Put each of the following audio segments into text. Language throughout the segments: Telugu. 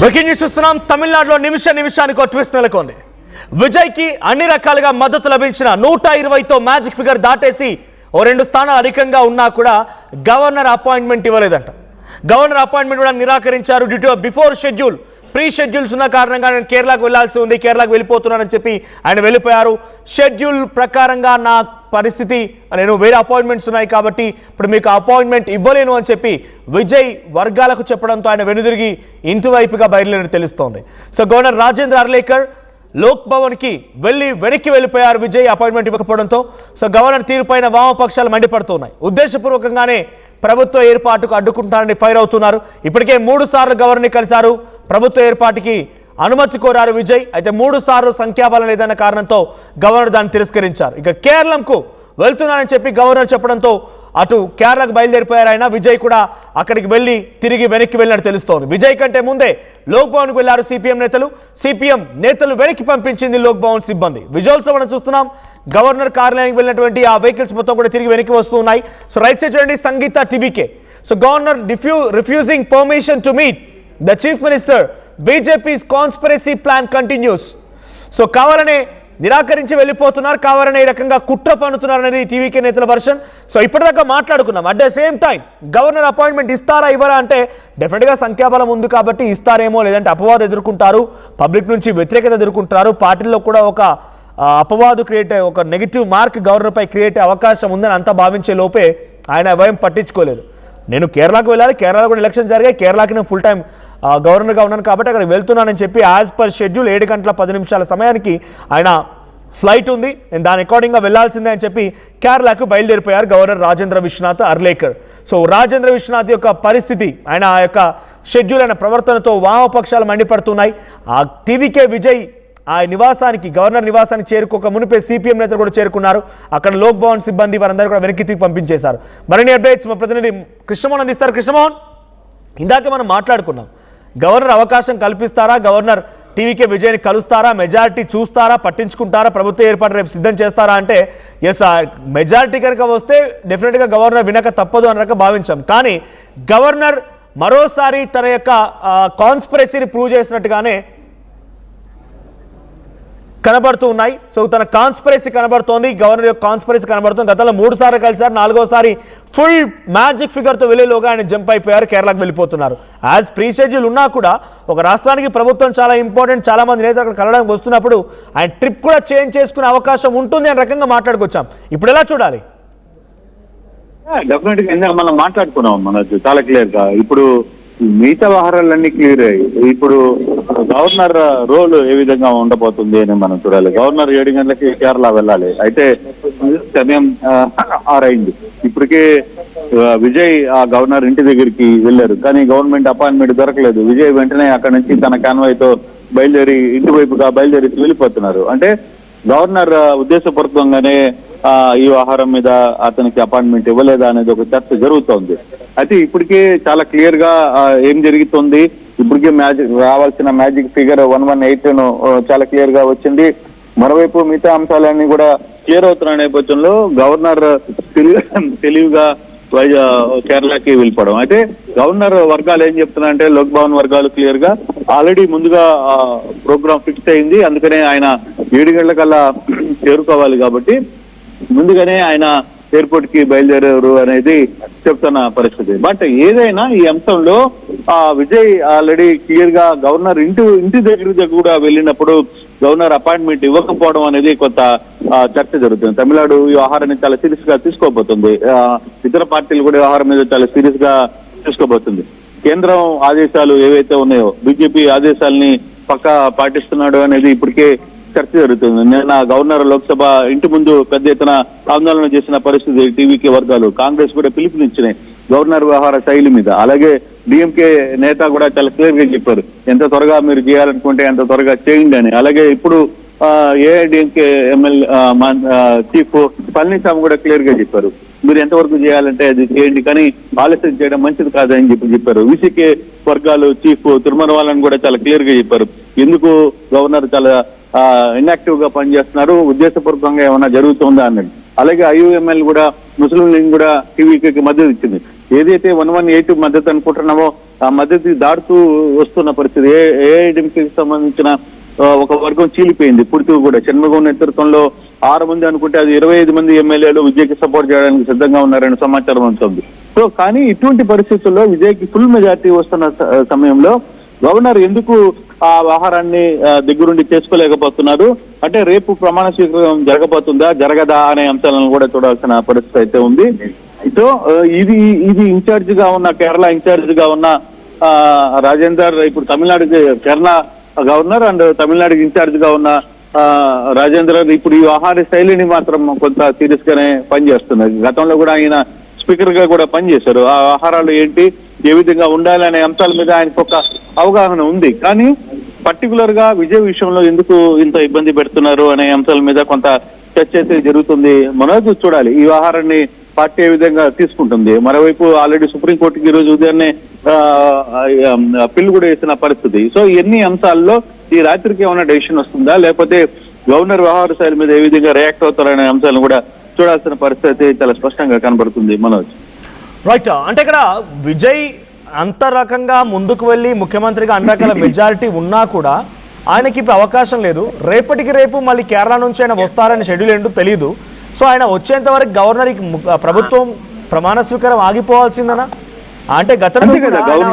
బ్రేకింగ్ న్యూస్ చూస్తున్నాం. తమిళనాడులో నిమిషానికి ట్విస్ట్ నెలకొంది. విజయ్ కి అన్ని రకాలుగా మద్దతు లభించిన 120తో మ్యాజిక్ ఫిగర్ దాటేసి ఓ 2 స్థానాలు అధికంగా ఉన్నా కూడా గవర్నర్ అపాయింట్మెంట్ ఇవ్వలేదంట. గవర్నర్ అపాయింట్మెంట్ కూడా నిరాకరించారు. Due to before schedule pre schedules ఉన్న కారణంగా నేను కేరళకు వెళ్లాల్సి ఉంది, కేరళకు వెళ్ళిపోతున్నానని చెప్పి ఆయన వెళ్ళిపోయారు. షెడ్యూల్ ప్రకారంగా నా పరిస్థితి, నేను వేరే అపాయింట్మెంట్స్ ఉన్నాయి కాబట్టి ఇప్పుడు మీకు అపాయింట్మెంట్ ఇవ్వలేను అని చెప్పి విజయ్ వర్గాలకు చెప్పడంతో ఆయన వెనుదిరిగి ఇంటి వైపుగా బయలుదేరినట్టు తెలుస్తోంది. సో గవర్నర్ రాజేంద్ర అర్లేకర్ లోక్ భవన్కి వెనక్కి వెళ్ళిపోయారు విజయ్ అపాయింట్మెంట్ ఇవ్వకపోవడంతో. సో గవర్నర్ తీరుపైన వామపక్షాలు మండిపడుతున్నాయి. ఉద్దేశపూర్వకంగానే ప్రభుత్వ ఏర్పాటుకు అడ్డుకుంటారని ఫైర్ అవుతున్నారు. ఇప్పటికే 3 సార్లు గవర్నర్ని కలిశారు. ప్రభుత్వ ఏర్పాటుకి అనుమతి కోరారు విజయ్. అయితే 3 సార్లు సంఖ్యాబలం లేదన్న కారణంతో గవర్నర్ దాన్ని తిరస్కరించారు. ఇక కేరళకు వెళ్తున్నానని చెప్పి గవర్నర్ చెప్పడంతో అటు కేరళకు బయలుదేరిపోయారు ఆయన. విజయ్ కూడా అక్కడికి వెళ్ళి తిరిగి వెనక్కి వెళ్ళినట్టు తెలుస్తోంది. విజయ్ కంటే ముందే లోక్ భవన్కు వెళ్లారు సిపిఎం నేతలు వెనక్కి పంపించింది లోక్ భవన్ సిబ్బంది. విజువల్స్ మనం చూస్తున్నాం. గవర్నర్ కార్యాలయానికి వెళ్ళినటువంటి ఆ వెహికల్స్ మొత్తం కూడా తిరిగి వెనక్కి వస్తున్నాయి. సో రైట్ సైడ్ చూడండి, సంగీత టీవీకే. So governor refusing permission to meet the chief minister, BJP's conspiracy plan continues. So కావాలనే నిరాకరించి వెళ్ళిపోతున్నారు, కావాలనే ఈ రకంగా కుట్ర పన్నుతున్నారు అనేది టీవీకే నేతల వర్షన్. సో ఇప్పటిదాకా మాట్లాడుకున్నాం. At the same time governor appointment ఇస్తారా ఇవ్వరా అంటే డెఫినెట్గా సంఖ్యాబలం ఉంది కాబట్టి ఇస్తారేమో, లేదంటే అపవాదం ఎదుర్కొంటారు, పబ్లిక్ నుంచి వ్యతిరేకత ఎదుర్కొంటారు, పార్టీలో కూడా ఒక అపవాదు ఒక నెగిటివ్ మార్క్ గవర్నర్పై క్రియేట్ అయ్యే అవకాశం ఉందని అంతా భావించే లోపే ఆయన భయం పట్టించుకోలేదు. నేను కేరళకు వెళ్ళాలి, కేరళలో కూడా ఎలక్షన్ జరిగాయి, కేరళకి నేను ఫుల్ టైం గవర్నర్గా ఉన్నాను కాబట్టి అక్కడ వెళ్తున్నానని చెప్పి యాజ్ పర్ షెడ్యూల్ 7 గంటల 10 నిమిషాల సమయానికి ఆయన ఫ్లైట్ ఉంది, నేను దాని అకార్డింగ్గా వెళ్లాల్సిందే అని చెప్పి కేరళకు బయలుదేరిపోయారు గవర్నర్ రాజేంద్ర విశ్వనాథ్ అర్లేకర్. సో రాజేంద్ర విశ్వనాథ్ యొక్క పరిస్థితి, ఆయన ఆ యొక్క షెడ్యూల్ అయిన ప్రవర్తనతో వామపక్షాలు మండిపడుతున్నాయి. ఆ టీవీకే విజయ్ ఆ నివాసానికి, గవర్నర్ నివాసానికి చేరుకోక మునిపే సిపిఎం నేతలు కూడా చేరుకున్నారు. అక్కడ లోక్ భవన్ సిబ్బంది వారందరూ కూడా వెనక్కి తిరిగి పంపించేశారు. మరిన్ని అప్డేట్స్ మా ప్రతినిధి కృష్ణమోహన్ అందిస్తారు. కృష్ణమోహన్, ఇందాక మనం మాట్లాడుకున్నాం, గవర్నర్ అవకాశం కల్పిస్తారా, గవర్నర్ టీవీకే విజయ్ని కలుస్తారా, మెజారిటీ చూస్తారా, పట్టించుకుంటారా, ప్రభుత్వ ఏర్పాటు రేపు సిద్ధం చేస్తారా అంటే ఎస్, మెజారిటీ కనుక వస్తే డెఫినెట్గా గవర్నర్ వినక తప్పదు అని భావించాం. కానీ గవర్నర్ మరోసారి తన యొక్క కాన్స్పిరసీని ప్రూవ్ చేసినట్టుగానే కనబడుతూ ఉన్నాయి. సో తన కాన్స్పిరసీ కనబడుతోంది, గవర్నర్ యొక్క కాన్స్పిరసీ కనబడుతుంది. గతంలో 3 సార్లు కలిసారు, 4వసారి ఫుల్ మ్యాజిక్ ఫిగర్తో వెళ్ళేలోగా ఆయన జంప్ అయిపోయారు, కేరళకు వెళ్ళిపోతున్నారు. యాజ్ ప్రీ షెడ్యూల్ ఉన్నా కూడా ఒక రాష్ట్రానికి ప్రభుత్వం చాలా ఇంపార్టెంట్, చాలా మంది నేతలు అక్కడ కలవడానికి వస్తున్నప్పుడు ఆయన ట్రిప్ కూడా చేంజ్ చేసుకునే అవకాశం ఉంటుంది అనే రకంగా మాట్లాడుకొచ్చాం. ఇప్పుడు ఎలా చూడాలి? డెఫినెట్గా ఇందాక మనం మాట్లాడుకున్నాం, మనకు చాలా క్లియర్గా. ఇప్పుడు మిగతా వ్యవహారాలన్నీ క్లియర్ అయ్యి ఇప్పుడు గవర్నర్ రోల్ ఏ విధంగా ఉండబోతుంది అని మనం చూడాలి. గవర్నర్ 7 గంటలకి కేరళ వెళ్ళాలి, అయితే సమయం 6 అయింది. ఇప్పటికే విజయ్ ఆ గవర్నర్ ఇంటి దగ్గరికి వెళ్ళారు, కానీ గవర్నమెంట్ అపాయింట్మెంట్ దొరకలేదు. విజయ్ వెంటనే అక్కడ నుంచి తన కాన్వాయ్తో బయలుదేరి ఇంటి వైపుగా బయలుదేరి వెళ్ళిపోతున్నారు. అంటే గవర్నర్ ఉద్దేశపూర్వకంగానే ఈ వ్యవహారం మీద అతనికి అపాయింట్మెంట్ ఇవ్వలేదా అనేది ఒక చర్చ జరుగుతోంది. అయితే ఇప్పటికే చాలా క్లియర్ గా ఏం జరుగుతుంది, ఇప్పటికే రావాల్సిన మ్యాజిక్ ఫిగర్ 118 చాలా క్లియర్ గా వచ్చింది. మరోవైపు మిగతా అంశాలన్నీ కూడా క్లియర్ అవుతున్న నేపథ్యంలో గవర్నర్ తెలివిగా కేరళకి వెళ్ళిపోవడం. అయితే గవర్నర్ వర్గాలు ఏం చెప్తున్నారంటే, లోక్ భవన్ వర్గాలు క్లియర్ గా ఆల్రెడీ ముందుగా ప్రోగ్రామ్ ఫిక్స్ అయింది, అందుకనే ఆయన 7 గంటలకల్లా చేరుకోవాలి కాబట్టి ముందుగానే ఆయన ఎయిర్పోర్ట్ కి బయలుదేరారు అనేది చెప్తున్న పరిస్థితి. బట్ ఏదైనా ఈ అంశంలో విజయ్ ఆల్రెడీ క్లియర్ గా గవర్నర్ ఇంటి దగ్గర కూడా వెళ్ళినప్పుడు గవర్నర్ అపాయింట్మెంట్ ఇవ్వకపోవడం అనేది కొంత చర్చ జరుగుతుంది. తమిళనాడు ఈ వ్యవహారాన్ని చాలా సీరియస్ గా తీసుకోబోతుంది, ఇతర పార్టీలు కూడా వ్యవహారం మీద చాలా సీరియస్ గా తీసుకోబోతుంది. కేంద్రం ఆదేశాలు ఏవైతే ఉన్నాయో, బీజేపీ ఆదేశాలని పక్కా పాటిస్తున్నాడు అనేది ఇప్పటికే చర్చ జరుగుతుంది. నిన్న గవర్నర్ లోక్సభ ఇంటి ముందు పెద్ద ఎత్తున ఆందోళన చేసిన పరిస్థితి టీవీకే వర్గాలు, కాంగ్రెస్ కూడా పిలుపునిచ్చినాయి గవర్నర్ వ్యవహార శైలి మీద. అలాగే డిఎంకే నేత కూడా చాలా క్లియర్ గా చెప్పారు, ఎంత త్వరగా మీరు చేయాలనుకుంటే అంత త్వరగా చేయండి అని. అలాగే ఇప్పుడు ఏఐడిఎంకే చీఫ్ పళనిస్వామి కూడా క్లియర్ గా చెప్పారు, మీరు ఎంతవరకు చేయాలంటే అది చేయండి, కానీ ఆలస్యం చేయడం మంచిది కాదని చెప్పారు. విసికే వర్గాలు చీఫ్ తిరుమలవాలని కూడా చాలా క్లియర్ గా చెప్పారు, ఎందుకు గవర్నర్ చాలా ఇన్యాక్టివ్ గా పనిచేస్తున్నారు, ఉద్దేశపూర్వకంగా ఏమైనా జరుగుతుందా అన్నది. అలాగే ఐయుఎంఎల్ కూడా ముస్లిం లీగ్ కూడా టీవీకి మద్దతు ఇచ్చింది. ఏదైతే 118 మద్దతు అనుకుంటున్నామో ఆ మద్దతు దాటుతూ వస్తున్న పరిస్థితి. ఏఐడిఎంకేకి సంబంధించిన ఒక వర్గం చీలిపోయింది పూర్తిగా కూడా. షణ్ముగం నేతృత్వంలో 6 మంది అనుకుంటే అది 25 మంది ఎమ్మెల్యేలు విజయ్కి సపోర్ట్ చేయడానికి సిద్ధంగా ఉన్నారని సమాచారం ఉంటుంది. సో కానీ ఇటువంటి పరిస్థితుల్లో విజయ్కి ఫుల్ మెజార్టీ వస్తున్న సమయంలో గవర్నర్ ఎందుకు ఆ వ్యవహారాన్ని దగ్గరుండి చేసుకోలేకపోతున్నారు? అంటే రేపు ప్రమాణ స్వీకారం జరగబోతుందా జరగదా అనే అంశాలను కూడా చూడాల్సిన పరిస్థితి అయితే ఉంది. సో ఇది ఇన్ఛార్జ్ గా ఉన్న కేరళ ఇన్ఛార్జ్ గా ఉన్న రాజేందర్, ఇప్పుడు తమిళనాడు కేరళ గవర్నర్ అండ్ తమిళనాడుకి ఇన్ఛార్జ్ గా ఉన్న రాజేంద్రన్ ఇప్పుడు ఈ వ్యవహార శైలిని మాత్రం కొంత సీరియస్ గానే పనిచేస్తున్నారు. గతంలో కూడా ఆయన స్పీకర్ గా కూడా పనిచేశారు. ఆ వ్యవహారాలు ఏంటి, ఏ విధంగా ఉండాలి అనే అంశాల మీద ఆయనకు ఒక అవగాహన ఉంది. కానీ పర్టికులర్ గా విజయ్ విషయంలో ఎందుకు ఇంత ఇబ్బంది పెడుతున్నారు అనే అంశాల మీద కొంత చర్చ అయితే జరుగుతుంది. మనోజ్ చూడాలి ఈ వ్యవహారాన్ని పార్టీ ఏ విధంగా తీసుకుంటుంది. మరోవైపు ఆల్రెడీ సుప్రీంకోర్టుకి ఈ రోజు ఉదయాన్నే పిల్లు కూడా వేసిన పరిస్థితి. సో ఇన్ని అంశాల్లో ఈ రాత్రికి ఏమైనా డెసిషన్ వస్తుందా, లేకపోతే గవర్నర్ వ్యవహార శైలి మీద ఏ విధంగా రియాక్ట్ అవుతారనే అంశాలను కూడా చూడాల్సిన పరిస్థితి చాలా స్పష్టంగా కనబడుతుంది. మనోజ్ రైట్, అంటే ఇక్కడ విజయ్ అంత రకంగా ముందుకు వెళ్ళి ముఖ్యమంత్రిగా అన్ని రకాల మెజారిటీ ఉన్నా కూడా ఆయనకి ఇప్పుడు అవకాశం లేదు. రేపటికి రేపు మళ్ళీ కేరళ నుంచి ఆయన వస్తారని షెడ్యూల్ ఏంటో తెలియదు. సో ఆయన వచ్చేంత వరకు గవర్నర్కి ప్రభుత్వం ప్రమాణ స్వీకారం ఆగిపోవాల్సిందనా? అంటే గతంలో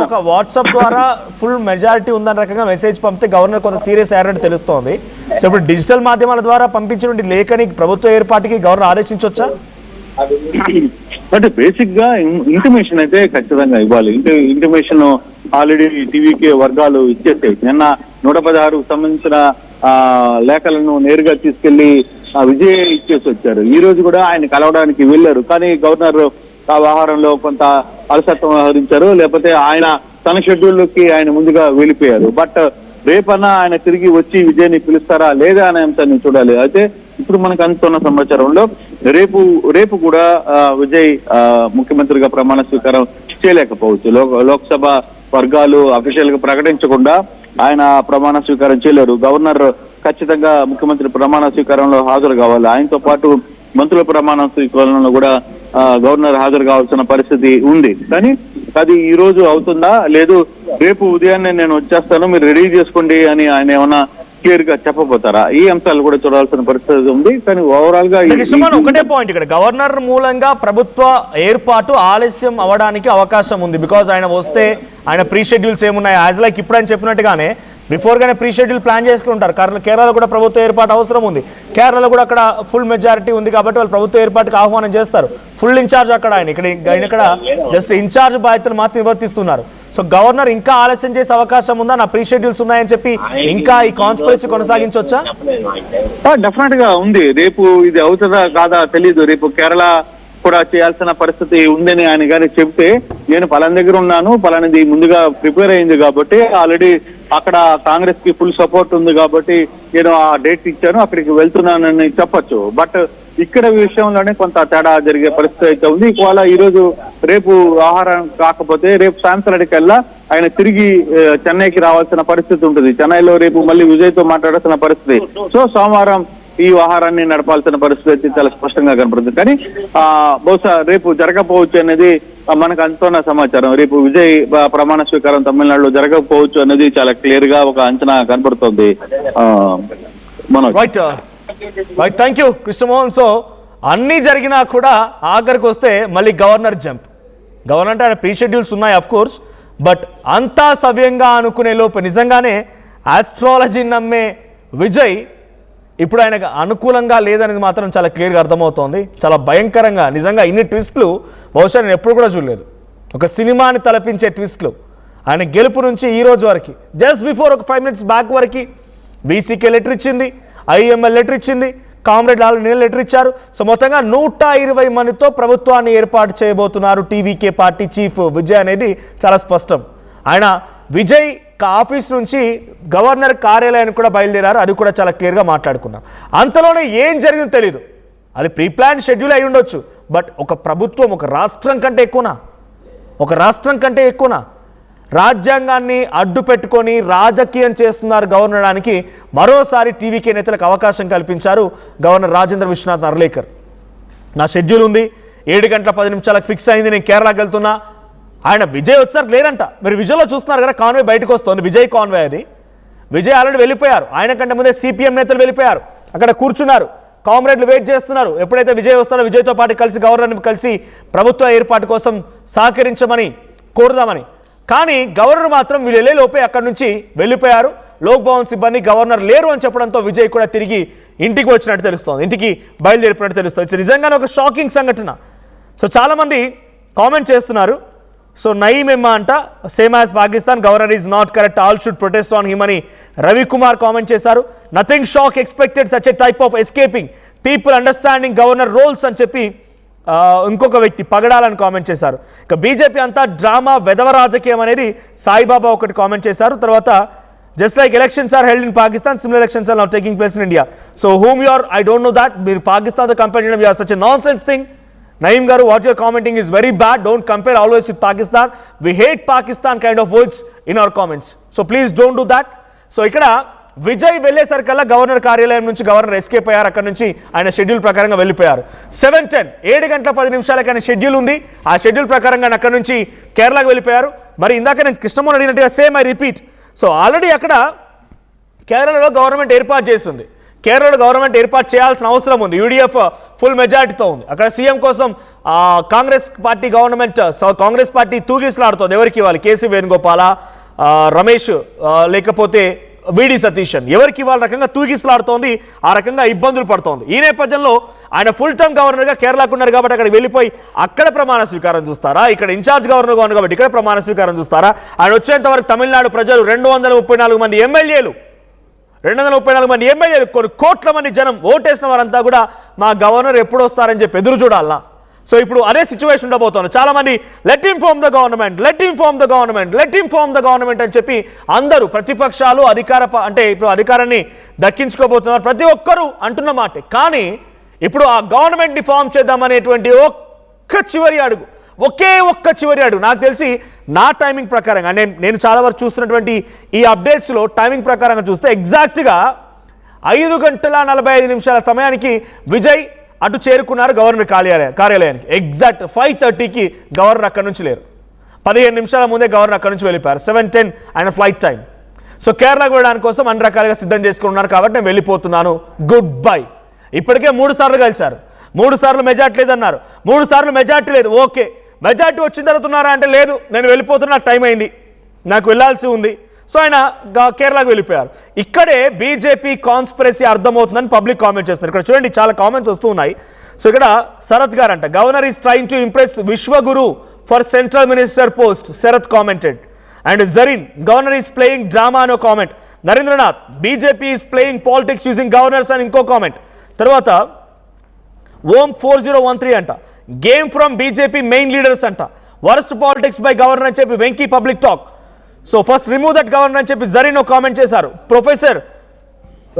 ఒక వాట్సాప్ ద్వారా ఫుల్ మెజారిటీ ఉందన్న రకంగా మెసేజ్ పంపితే గవర్నర్ కొంత సీరియస్ అయ్యారని తెలుస్తోంది. సో ఇప్పుడు డిజిటల్ మాధ్యమాల ద్వారా పంపించినటువంటి లేఖని ప్రభుత్వ ఏర్పాటుకి గవర్నర్ ఆదేశించవచ్చా? అంటే బేసిక్ గా ఇంటిమేషన్ అయితే ఖచ్చితంగా ఇవ్వాలి. ఇంటిమేషన్ ఆల్రెడీ టీవీకే వర్గాలు ఇచ్చేసాయి. నిన్న 116కు సంబంధించిన లేఖలను నేరుగా తీసుకెళ్లి విజయ్ ఇచ్చేసి వచ్చారు. ఈ రోజు కూడా ఆయన కలవడానికి వెళ్ళారు. కానీ గవర్నర్ ఆ వ్యవహారంలో కొంత అలసత్వం వ్యవహరించారు, లేకపోతే ఆయన తన షెడ్యూల్లోకి ఆయన ముందుగా వెళ్ళిపోయారు. బట్ రేపన్నా ఆయన తిరిగి వచ్చి విజయ్ని పిలుస్తారా లేదా అనే అంశాన్ని చూడాలి. అయితే ఇప్పుడు మనకు అందుతున్న సమాచారంలో రేపు కూడా విజయ్ ముఖ్యమంత్రిగా ప్రమాణ స్వీకారం చేయలేకపోవచ్చు. లోక్సభ వర్గాలు అఫీషియల్ గా ప్రకటించకుండా ఆయన ప్రమాణ స్వీకారం చేయలేరు. గవర్నర్ ఖచ్చితంగా ముఖ్యమంత్రి ప్రమాణ స్వీకారంలో హాజరు కావాలి. ఆయనతో పాటు మంత్రుల ప్రమాణ స్వీకారంలో కూడా గవర్నర్ హాజరు కావాల్సిన పరిస్థితి ఉంది. కానీ అది ఈ రోజు అవుతుందా లేదు, రేపు ఉదయాన్నే నేను వచ్చేస్తాను మీరు రెడీ చేసుకోండి అని ఆయన ఏమన్నా క్లియర్ గా చెప్పబోతారా? ఈ అంశాలు కూడా చూడాల్సిన పరిస్థితి ఉంది. కానీ ఓవరాల్ గా ఒకటే పాయింట్, ఇక్కడ గవర్నర్ మూలంగా ప్రభుత్వ ఏర్పాటు ఆలస్యం అవడానికి అవకాశం ఉంది. బికాజ్ ఆయన వస్తే ఆయన ప్రీ షెడ్యూల్స్ ఏమున్నాయి, యాజ్ లైక్ ఇప్పుడు ఆయన చెప్పినట్టుగానే బిఫోర్ గానే ప్రీ షెడ్యూల్ ప్లాన్ చేసుకుని ఉంటారు. कारण కేరళలో కూడా ప్రభుత్వ ఏర్పాటు అవసరం ఉంది. కేరళలో కూడా అక్కడ ఫుల్ మెజారిటీ ఉంది కాబట్టి వాళ్ళు ప్రభుత్వ ఏర్పాటుకి ఆహ్వానం చేస్తారు. ఫుల్ ఇన్ఛార్జ్ అక్కడ ఆయన ఇక్కడ జస్ట్ ఇన్ఛార్జ్ బాధ్యతలు మాత్రం నిర్వర్తిస్తున్నారు. సో గవర్నర్ ఇంకా ఆలస్యం చేసే అవకాశం ఉందా? నా ప్రీ షెడ్యూల్స్ ఉన్నాయని చెప్పి ఇంకా ఈ కాన్స్పిరసీ కొనసాగించవచ్చా? డెఫినెట్ గా ఉంది. రేపు ఇది అవుతుందా కాదా తెలియదు. రేపు కేరళ కూడా చేయాల్సిన పరిస్థితి ఉందని ఆయన కానీ చెప్తే, నేను పలానా దగ్గర ఉన్నాను, పలానాది ముందుగా ప్రిపేర్ అయింది కాబట్టి ఆల్రెడీ అక్కడ కాంగ్రెస్ కి ఫుల్ సపోర్ట్ ఉంది కాబట్టి నేను ఆ డేట్ ఇచ్చాను, అక్కడికి వెళ్తున్నానని చెప్పొచ్చు. బట్ ఇక్కడ విషయంలోనే కొంత తేడా జరిగే పరిస్థితి అయితే ఉంది. ఇవాళ ఈ రోజు రేపు ఆహారం కాకపోతే రేపు సాయంత్రానికల్లా ఆయన తిరిగి చెన్నైకి రావాల్సిన పరిస్థితి ఉంటుంది. చెన్నైలో రేపు మళ్ళీ విజయ్తో మాట్లాడాల్సిన పరిస్థితి. సో సోమవారం ఈ వ్యవహారాన్ని నడపాల్సిన పరిస్థితి చాలా స్పష్టంగా కనపడుతుంది. కానీ బహుశా రేపు జరగకపోవచ్చు అనేది మనకు అందుతున్న సమాచారం. రేపు విజయ్ ప్రమాణ స్వీకారం తమిళనాడులో జరగకపోవచ్చు అనేది చాలా క్లియర్ గా ఒక అంచనా కనపడుతుంది. Right, thank you Krishnamohan. So అన్నీ జరిగినా కూడా ఆఖరికి వస్తే మళ్ళీ గవర్నర్ జంప్. గవర్నర్ అంటే ఆయన ప్రీ షెడ్యూల్స్ ఉన్నాయి అఫ్ కోర్స్, బట్ అంతా సవ్యంగా అనుకునే లోపు నిజంగానే ఆస్ట్రాలజీ నమ్మే విజయ్ ఇప్పుడు ఆయనకు అనుకూలంగా లేదనేది మాత్రం చాలా క్లియర్గా అర్థమవుతోంది. చాలా భయంకరంగా, నిజంగా ఇన్ని ట్విస్ట్లు బహుశా నేను ఎప్పుడు కూడా చూడలేదు. ఒక సినిమాని తలపించే ట్విస్ట్లు ఆయన గెలుపు నుంచి ఈ రోజు వరకు. జస్ట్ బిఫోర్ ఒక 5 minutes బ్యాక్ వరకు బీసీకే లెటర్ ఇచ్చింది, ఐఎంఎల్ లెటర్ ఇచ్చింది, కామ్రేడ్ లాల్ నీళ్ళు లెటర్ ఇచ్చారు. సో మొత్తంగా 120 మందితో ప్రభుత్వాన్ని ఏర్పాటు చేయబోతున్నారు టీవీకే పార్టీ చీఫ్ విజయ్ అనేది చాలా స్పష్టం. ఆయన విజయ్ ఆఫీస్ నుంచి గవర్నర్ కార్యాలయానికి కూడా బయలుదేరారు. అది కూడా చాలా క్లియర్గా మాట్లాడుకున్నాం. అంతలోనే ఏం జరిగిందో తెలియదు. అది ప్రీ ప్లాన్ షెడ్యూల్ అయి ఉండొచ్చు, బట్ ఒక ప్రభుత్వం ఒక రాష్ట్రం కంటే ఎక్కువనా రాజ్యాంగాన్ని అడ్డు పెట్టుకొని రాజకీయం చేస్తున్నారు గవర్నర్ అనడానికి మరోసారి టీవీకే నేతలకు అవకాశం కల్పించారు గవర్నర్ రాజేంద్ర విశ్వనాథ్ అర్లేకర్. నా షెడ్యూల్ ఉంది, 7:10 ఫిక్స్ అయింది, నేను కేరళకి వెళ్తున్నా. ఆయన విజయ్ వచ్చారు లేరంట. మీరు విజయ్లో చూస్తున్నారు కదా, కాన్వే బయటకు వస్తుంది, విజయ్ కాన్వే అది. విజయ్ ఆల్రెడీ వెళ్ళిపోయారు. ఆయన కంటే ముందే సిపిఎం నేతలు వెళ్ళిపోయారు, అక్కడ కూర్చున్నారు, కామ్రేడ్లు వెయిట్ చేస్తున్నారు. ఎప్పుడైతే విజయ్ వస్తాడో విజయ్తో పాటు కలిసి గవర్నర్ని కలిసి ప్రభుత్వ ఏర్పాటు కోసం సహకరించమని కోరుదామని. కానీ గవర్నర్ మాత్రం వీళ్ళు వెళ్ళే లోపే అక్కడి నుంచి వెళ్ళిపోయారు. లోక్ భవన్ సిబ్బంది గవర్నర్ లేరు అని చెప్పడంతో విజయ్ కూడా తిరిగి ఇంటికి వచ్చినట్టు తెలుస్తోంది, ఇంటికి బయలుదేరిపోయినట్టు తెలుస్తుంది. ఇట్స్ నిజంగానే ఒక షాకింగ్ సంఘటన. సో చాలామంది కామెంట్ చేస్తున్నారు. సో నయీం ఎమ్మా అంట, same as Pakistan, governor is not correct, all should protest on him అని రవికుమార్ కామెంట్ చేశారు. Nothing shock expected such a type of escaping people understanding governor roles అని చెప్పి ఇంకొక వ్యక్తి పగడాలని కామెంట్ చేశారు. ఇక బీజేపీ అంతా డ్రామా వెధవ రాజకీయం అనేది సాయిబాబా ఒకటి కామెంట్ చేశారు. తర్వాత just like elections are held in Pakistan, similar elections are not taking place in India. So whom you are, I don't know that. మీరు పాకిస్తాన్తో కంపేర్ చేయడం you are such a nonsense thing. Naeem garu, what you're commenting is very bad. Don't compare always with Pakistan. We hate Pakistan kind of words in our comments. So please don't do that. So ikkada Vijay వెళ్ళేసరికల్లా గవర్నర్ కార్యాలయం నుంచి గవర్నర్ ఎస్కేప్ అయ్యారు. అక్కడ నుంచి ఆయన షెడ్యూల్ ప్రకారంగా వెళ్ళిపోయారు. 7:10 7:10 ఆయన షెడ్యూల్ ఉంది. ఆ షెడ్యూల్ ప్రకారంగా అక్కడ నుంచి కేరళకు వెళ్ళిపోయారు. మరి ఇందాక నేను కృష్ణమోహన్ అడిగినట్టుగా same I repeat. So already అక్కడ కేరళలో గవర్నమెంట్ ఏర్పాటు చేస్తుంది. కేరళలో గవర్నమెంట్ ఏర్పాటు చేయాల్సిన అవసరం ఉంది. యూడీఎఫ్ ఫుల్ మెజారిటీతో ఉంది. అక్కడ సీఎం కోసం Congress party government, Congress party తూగిసలాడుతోంది. ఎవరికి ఇవ్వాలి, కేసీ వేణుగోపాల, రమేష్, లేకపోతే విడి సతీశన్, ఎవరికి ఇవ్వాలి రకంగా తూగిసలాడుతోంది. ఆ రకంగా ఇబ్బందులు పడుతోంది. ఈ నేపథ్యంలో ఆయన ఫుల్ టర్మ్ గవర్నర్గా కేరళకు ఉన్నారు కాబట్టి అక్కడికి వెళ్ళిపోయి అక్కడ ప్రమాణ స్వీకారం చూస్తారా, ఇక్కడ ఇన్ఛార్జ్ గవర్నర్గా ఉన్నారు కాబట్టి ఇక్కడ ప్రమాణ స్వీకారం చూస్తారా? ఆయన వచ్చేంత వరకు తమిళనాడు ప్రజలు 234 మంది ఎమ్మెల్యేలు 234 మంది ఎమ్మెల్యేలు, కొన్ని కోట్ల మంది జనం ఓటేసిన వారంతా కూడా మా గవర్నర్ ఎప్పుడు వస్తారని చెప్పి ఎదురు చూడాలా. సో ఇప్పుడు అదే సిచ్యువేషన్ ఉండబోతోంది. చాలా మంది let him form the government, let him form the government, let him form the government అని చెప్పి అందరూ ప్రతిపక్షాలు అంటే ఇప్పుడు అధికారాన్ని దక్కించుకోబోతున్నారు. ప్రతి ఒక్కరూ అంటున్న మాటే. కానీ ఇప్పుడు ఆ గవర్నమెంట్ని ఫామ్ చేద్దామనేటువంటి ఒకే ఒక్క చివరి అడుగు నాకు తెలిసి నా టైమింగ్ ప్రకారంగా నేను చాలా వరకు చూస్తున్నటువంటి ఈ అప్డేట్స్లో టైమింగ్ ప్రకారంగా చూస్తే ఎగ్జాక్ట్గా 5:45 సమయానికి విజయ్ అటు చేరుకున్నారు గవర్నర్ కార్యాలయానికి. ఎగ్జాక్ట్ 5:30కి గవర్నర్ అక్కడి నుంచి లేరు. 15 నిమిషాల ముందే గవర్నర్ అక్కడి నుంచి వెళ్ళిపోయారు. 7:10 ఆయన ఫ్లైట్ టైం. సో కేరళకు వెళ్ళడానికి కోసం అన్ని రకాలుగా సిద్ధం చేసుకున్నారు కాబట్టి నేను వెళ్ళిపోతున్నాను, గుడ్ బై. ఇప్పటికే 3 సార్లు కలిశారు. 3 సార్లు మెజార్టీ లేదన్నారు. 3 సార్లు మెజార్టీ లేదు, ఓకే. మెజార్టీ వచ్చిన తర్వాత ఉన్నారా అంటే లేదు, నేను వెళ్ళిపోతున్నా, టైం అయింది, నాకు వెళ్ళాల్సి ఉంది. సో ఆయన కేరళకు వెళ్ళిపోయారు. ఇక్కడే బీజేపీ కాన్స్పిరసీ అర్థమవుతుందని పబ్లిక్ కామెంట్ చేస్తున్నారు. ఇక్కడ చూడండి చాలా కామెంట్స్ వస్తూ ఉన్నాయి. సో ఇక్కడ శరత్ గారు అంట, governor is trying to impress Vishwaguru for central minister post, Sharat commented. And Zareen, governor is playing drama అనో comment. Narendranath, BJP is playing politics using governors అని ఇంకో కామెంట్. తర్వాత ఓం 4013 అంట, game from BJP main leaders అంట, వర్స్ట్ పాలిటిక్స్ బై గవర్నర్ అని చెప్పి Venky public talk. So first remove that governor అని చెప్పి జరీన్ కామెంట్ చేశారు. Professor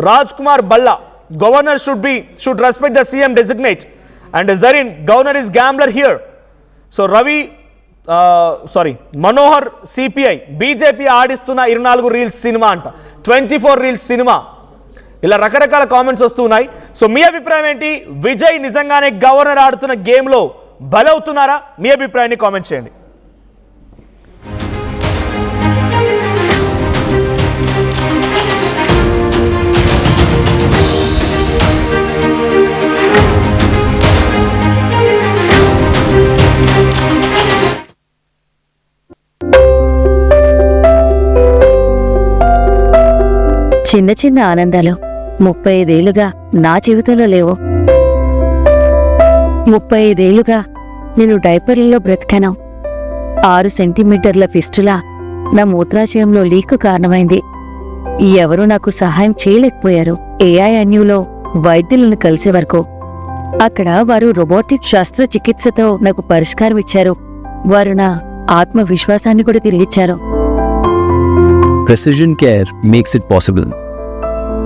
Raj Kumar Balla, governor should respect the CM designate. And Zareen, governor is gambler here. So Manohar CPI, BJP ఆడిస్తున్న 24 రీల్స్ సినిమా అంట, 24 రీల్స్ సినిమా. ఇలా రకరకాల కామెంట్స్ వస్తున్నాయి. సో మీ అభిప్రాయం ఏంటి? విజయ్ నిజంగానే గవర్నర్ ఆడుతున్న గేమ్లో బలవుతున్నారా? మీ అభిప్రాయాన్ని కామెంట్ చేయండి. చిన్న చిన్న ఆనందాలు 35 ఏళ్లుగా నా జీవితంలో లేవు. 35 ఏళ్లుగా నేను డైపర్లలో బ్రతికాను. 6 సెంటీమీటర్ల ఫిస్టులా నా మూత్రాశయంలో లీకు కారణమైంది. ఎవరూ నాకు సహాయం చేయలేకపోయారు. ఏఐఎన్యూలో వైద్యులను కలిసే వరకు. అక్కడ వారు రోబోటిక్ శస్త్రచికిత్సతో నాకు పరిష్కారం ఇచ్చారు. వారు నా ఆత్మవిశ్వాసాన్ని కూడా తిరిగిచ్చారు. Precision care makes it possible.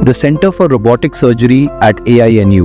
The Center for Robotic Surgery at AINU